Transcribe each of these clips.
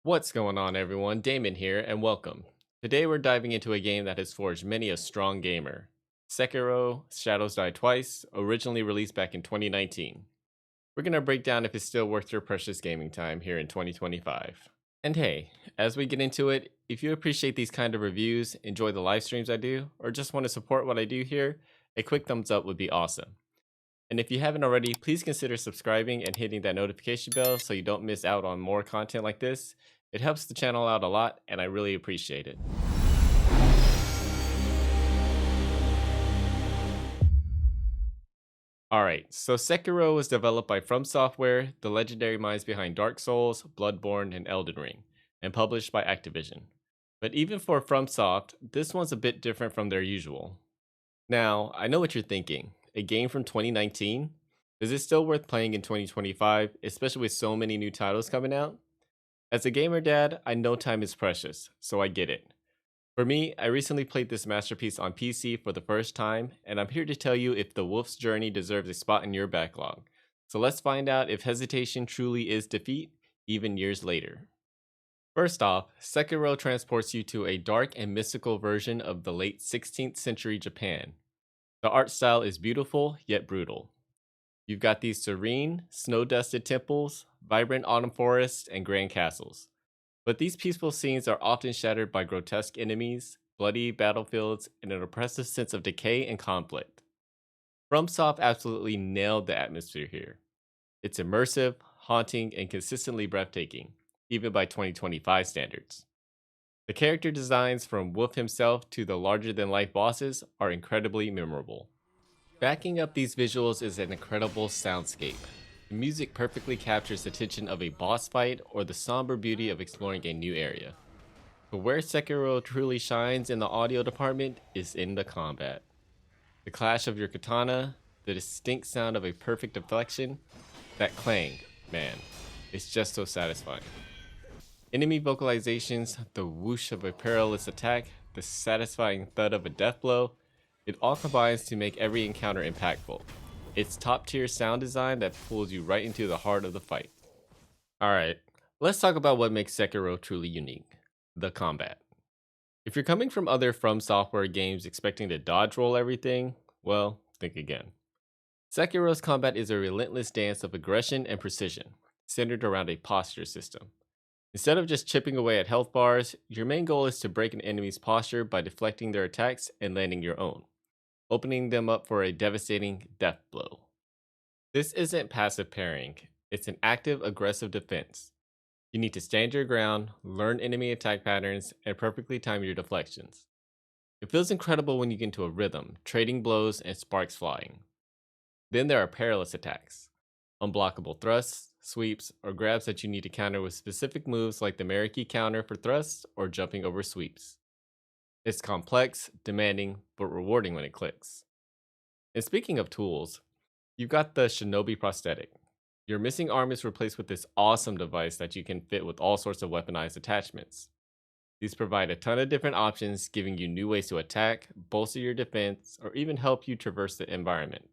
What's going on, everyone? Damon here, and welcome. Today we're diving into a game that has forged many a strong gamer. Sekiro Shadows Die Twice, originally released back in 2019. We're going to break down if it's still worth your precious gaming time here in 2025. And hey, as we get into it, if you appreciate these kind of reviews, enjoy the live streams I do, or just want to support what I do here, a quick thumbs up would be awesome. And if you haven't already, please consider subscribing and hitting that notification bell so you don't miss out on more content like this. It helps the channel out a lot, and I really appreciate it. Alright, so Sekiro was developed by From Software, the legendary minds behind Dark Souls, Bloodborne, and Elden Ring, and published by Activision. But even for FromSoft, this one's a bit different from their usual. Now, I know what you're thinking. A game from 2019? Is it still worth playing in 2025, especially with so many new titles coming out? As a gamer dad, I know time is precious, so I get it. For me, I recently played this masterpiece on PC for the first time, and I'm here to tell you if The Wolf's Journey deserves a spot in your backlog. So let's find out if hesitation truly is defeat, even years later. First off, Sekiro transports you to a dark and mystical version of the late 16th century Japan. The art style is beautiful, yet brutal. You've got these serene, snow-dusted temples, vibrant autumn forests, and grand castles. But these peaceful scenes are often shattered by grotesque enemies, bloody battlefields, and an oppressive sense of decay and conflict. FromSoft absolutely nailed the atmosphere here. It's immersive, haunting, and consistently breathtaking, even by 2025 standards. The character designs from Wolf himself to the larger-than-life bosses are incredibly memorable. Backing up these visuals is an incredible soundscape. The music perfectly captures the tension of a boss fight or the somber beauty of exploring a new area. But where Sekiro truly shines in the audio department is in the combat. The clash of your katana, the distinct sound of a perfect deflection, that clang, man, it's just so satisfying. Enemy vocalizations, the whoosh of a perilous attack, the satisfying thud of a death blow, it all combines to make every encounter impactful. It's top tier sound design that pulls you right into the heart of the fight. Alright, let's talk about what makes Sekiro truly unique: the combat. If you're coming from other From Software games expecting to dodge roll everything, well, think again. Sekiro's combat is a relentless dance of aggression and precision, centered around a posture system. Instead of just chipping away at health bars, your main goal is to break an enemy's posture by deflecting their attacks and landing your own, opening them up for a devastating death blow. This isn't passive parrying, it's an active, aggressive defense. You need to stand your ground, learn enemy attack patterns, and perfectly time your deflections. It feels incredible when you get into a rhythm, trading blows and sparks flying. Then there are perilous attacks, unblockable thrusts, sweeps, or grabs that you need to counter with specific moves like the Mariki counter for thrusts or jumping over sweeps. It's complex, demanding, but rewarding when it clicks. And speaking of tools, you've got the Shinobi prosthetic. Your missing arm is replaced with this awesome device that you can fit with all sorts of weaponized attachments. These provide a ton of different options, giving you new ways to attack, bolster your defense, or even help you traverse the environment.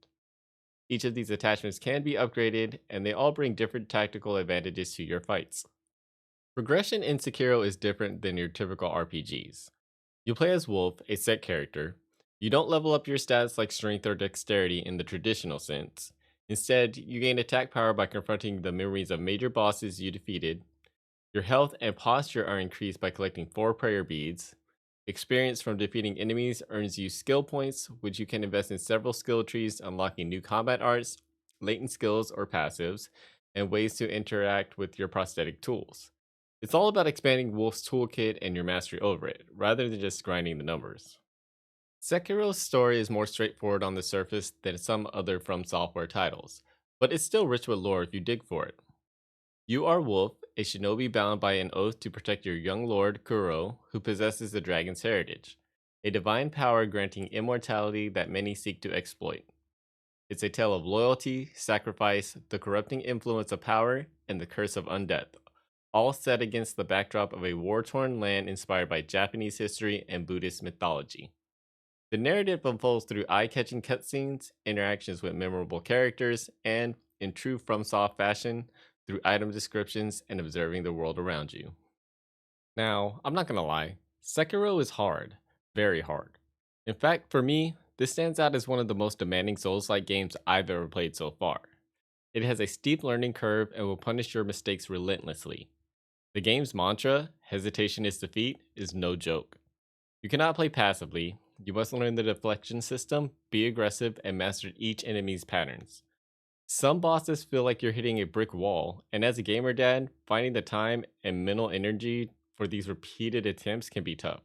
Each of these attachments can be upgraded, and they all bring different tactical advantages to your fights. Progression in Sekiro is different than your typical RPGs. You play as Wolf, a set character. You don't level up your stats like strength or dexterity in the traditional sense. Instead, you gain attack power by confronting the memories of major bosses you defeated. Your health and posture are increased by collecting 4 prayer beads. Experience from defeating enemies earns you skill points, which you can invest in several skill trees, unlocking new combat arts, latent skills or passives, and ways to interact with your prosthetic tools. It's all about expanding Wolf's toolkit and your mastery over it, rather than just grinding the numbers. Sekiro's story is more straightforward on the surface than some other From Software titles, but it's still rich with lore if you dig for it. You are Wolf, a shinobi bound by an oath to protect your young lord, Kuro, who possesses the dragon's heritage, a divine power granting immortality that many seek to exploit. It's a tale of loyalty, sacrifice, the corrupting influence of power, and the curse of undeath, all set against the backdrop of a war-torn land inspired by Japanese history and Buddhist mythology. The narrative unfolds through eye-catching cutscenes, interactions with memorable characters, and, in true FromSoft fashion, through item descriptions and observing the world around you. Now, I'm not gonna lie, Sekiro is hard, very hard. In fact, for me, this stands out as one of the most demanding Souls-like games I've ever played so far. It has a steep learning curve and will punish your mistakes relentlessly. The game's mantra, hesitation is defeat, is no joke. You cannot play passively, you must learn the deflection system, be aggressive, and master each enemy's patterns. Some bosses feel like you're hitting a brick wall, and as a gamer dad, finding the time and mental energy for these repeated attempts can be tough.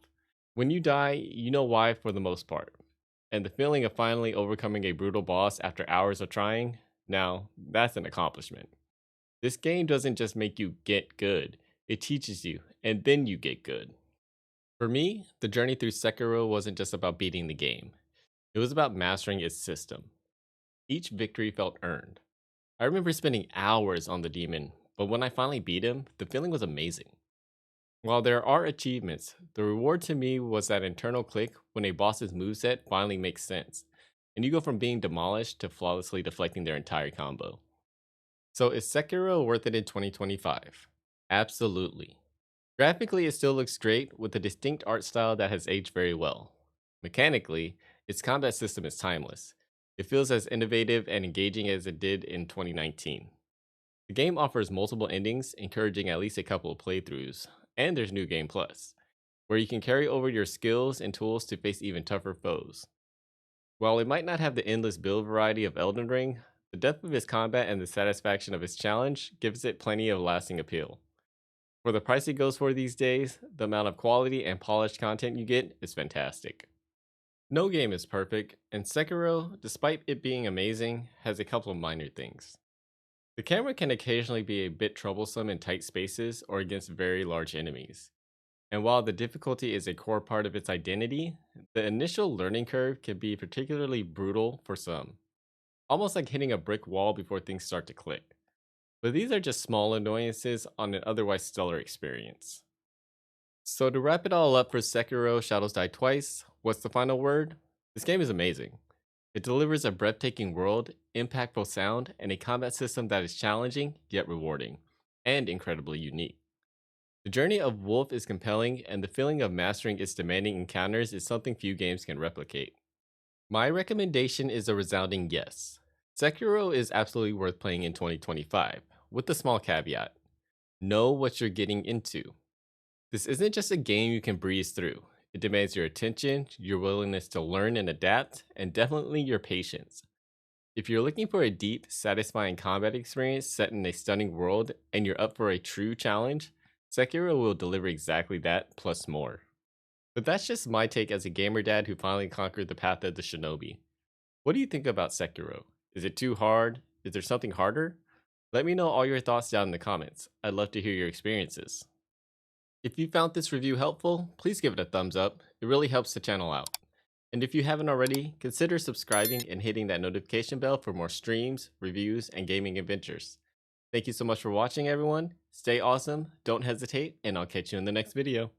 When you die, you know why for the most part. And the feeling of finally overcoming a brutal boss after hours of trying, now, that's an accomplishment. This game doesn't just make you get good, it teaches you, and then you get good. For me, the journey through Sekiro wasn't just about beating the game, it was about mastering its system. Each victory felt earned. I remember spending hours on the demon, but when I finally beat him, the feeling was amazing. While there are achievements, the reward to me was that internal click when a boss's moveset finally makes sense, and you go from being demolished to flawlessly deflecting their entire combo. So is Sekiro worth it in 2025? Absolutely. Graphically, it still looks great with a distinct art style that has aged very well. Mechanically, its combat system is timeless. It feels as innovative and engaging as it did in 2019. The game offers multiple endings, encouraging at least a couple of playthroughs, and there's New Game Plus, where you can carry over your skills and tools to face even tougher foes. While it might not have the endless build variety of Elden Ring, the depth of its combat and the satisfaction of its challenge gives it plenty of lasting appeal. For the price it goes for these days, the amount of quality and polished content you get is fantastic. No game is perfect, and Sekiro, despite it being amazing, has a couple of minor things. The camera can occasionally be a bit troublesome in tight spaces or against very large enemies. And while the difficulty is a core part of its identity, the initial learning curve can be particularly brutal for some, almost like hitting a brick wall before things start to click. But these are just small annoyances on an otherwise stellar experience. So to wrap it all up for Sekiro Shadows Die Twice, what's the final word? This game is amazing. It delivers a breathtaking world, impactful sound, and a combat system that is challenging yet rewarding, and incredibly unique. The journey of Wolf is compelling, and the feeling of mastering its demanding encounters is something few games can replicate. My recommendation is a resounding yes. Sekiro is absolutely worth playing in 2025, with the small caveat: know what you're getting into. This isn't just a game you can breeze through. It demands your attention, your willingness to learn and adapt, and definitely your patience. If you're looking for a deep, satisfying combat experience set in a stunning world and you're up for a true challenge, Sekiro will deliver exactly that, plus more. But that's just my take as a gamer dad who finally conquered the path of the Shinobi. What do you think about Sekiro? Is it too hard? Is there something harder? Let me know all your thoughts down in the comments. I'd love to hear your experiences. If you found this review helpful, please give it a thumbs up. It really helps the channel out. And if you haven't already, consider subscribing and hitting that notification bell for more streams, reviews, and gaming adventures. Thank you so much for watching, everyone. Stay awesome, don't hesitate, and I'll catch you in the next video.